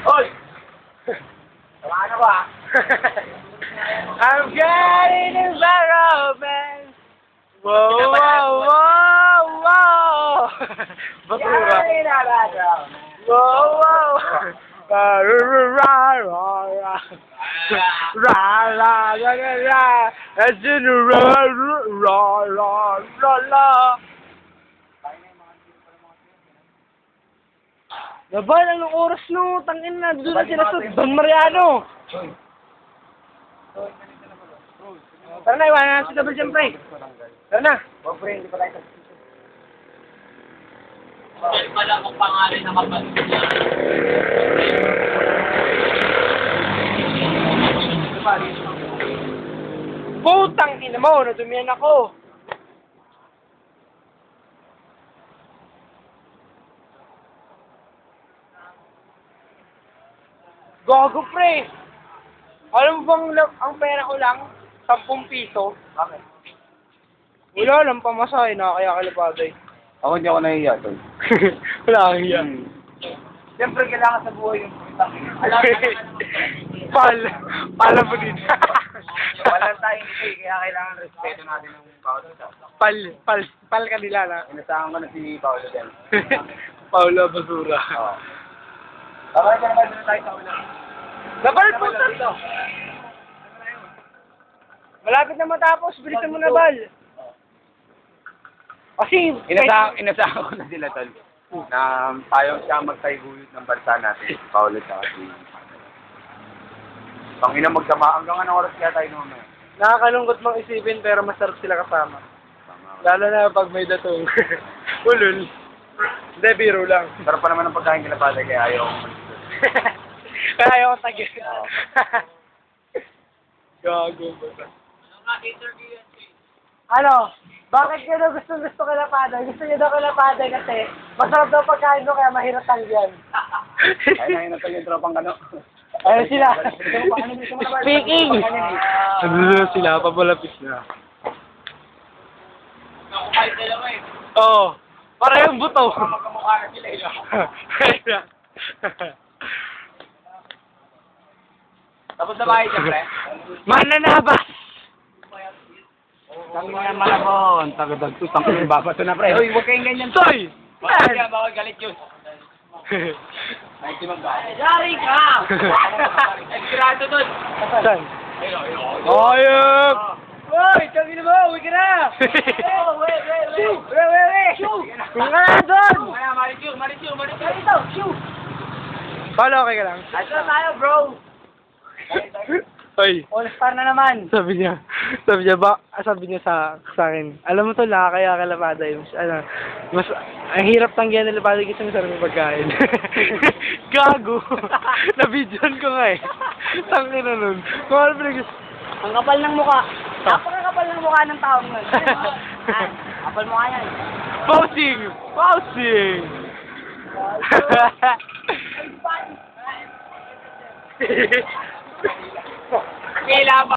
Hoy! Tama na ba? I'm getting environment. Whoa, whoa, whoa, whoa. Basura. Whoa, whoa. Ra ra ra ra ra. Ra ra ra ra ra. As in ra ra ra ra ra. Laban, anong oras no? Tangin na, doon na sila sa Don Mariano. Tara na, iwanan na si Double Jump, pre. Tara na. Huwag pre, hindi pa tayo. Yan pala kung pangalan na kapatid niya. Putang ina mo, nadumihan ako. Gago, pre. Alam mo bang ang pera ko lang? 10 piso. Bakit? Wala lang pamasahe, nakakaya kalabaday. Ako hindi ako nahiya, tol. Wala kang hiya. Siyempre, kailangan sa buhay yung putang. Pala mo din. Wala tayong hindi, kaya kailangan respeto natin ng bawat isa. Pal ka nila na. Inasahan ko na si Paolo din. Paula Basura. Oo. Okay, kaya naman tayo sa ulan. Nabal po dito. Malapit na matapos, bilisan mo na, Bal. Kasi, Inasahan ko na sila, tol. Na tayo siya magtayguyod ng bansa natin. Si Paolo at si Pangina magsama. Hanggang anong oras kaya tayo naman? Nakakalungkot mang isipin pero masarap sila kasama. Lalo na pag may datong. Ulul. Hindi, biro lang. Sarap pa naman ang pagkain nila pala kaya ayaw ko malis. Kaya ayaw ko tagin. Gago ba? Ano? Bakit nyo daw gusto kalapaday? Gusto nyo daw kalapaday kasi masarap daw pagkain mo kaya mahirap tanggihan. Ay, nahinatag yung tropang kano. Ayun sila. Speaking! Ano sila? Papalapis na. Nakukain dalawa eh. Oo. Para yung buto. Magkamukha na sila eh. Tapos na bahay siyempre. Mananabas! Tangin nga malabon. Tagadagtos. Tangin yung babato na, pre. Uy, huwag kayong ganyan. Soy! Bawal yan, bawal galit yun. Ay, di magbahay. Dari ka! Eksirado dun. Saan? Ayun. Ayop! Hoy! Tangin mo! Uwi ka na! Wait! Kung ka na doon! Kaya, Marichu. Ito, shoot! Paolo, okay ka lang? Ito tayo, bro. Hoy! All-star na naman. Sabi niya sa akin, alam mo to, nakakaya ka lapada yung, mas, ang hirap tanggihan na lapada kasi masarap yung pagkain. Gago! Nabidyan ko nga eh. Tangin na nun. Kung ano pinag- Ang kapal ng mukha. Napakakapal ng mukha ng taong nun. Kapal mukha yan. Pausing! Kailangan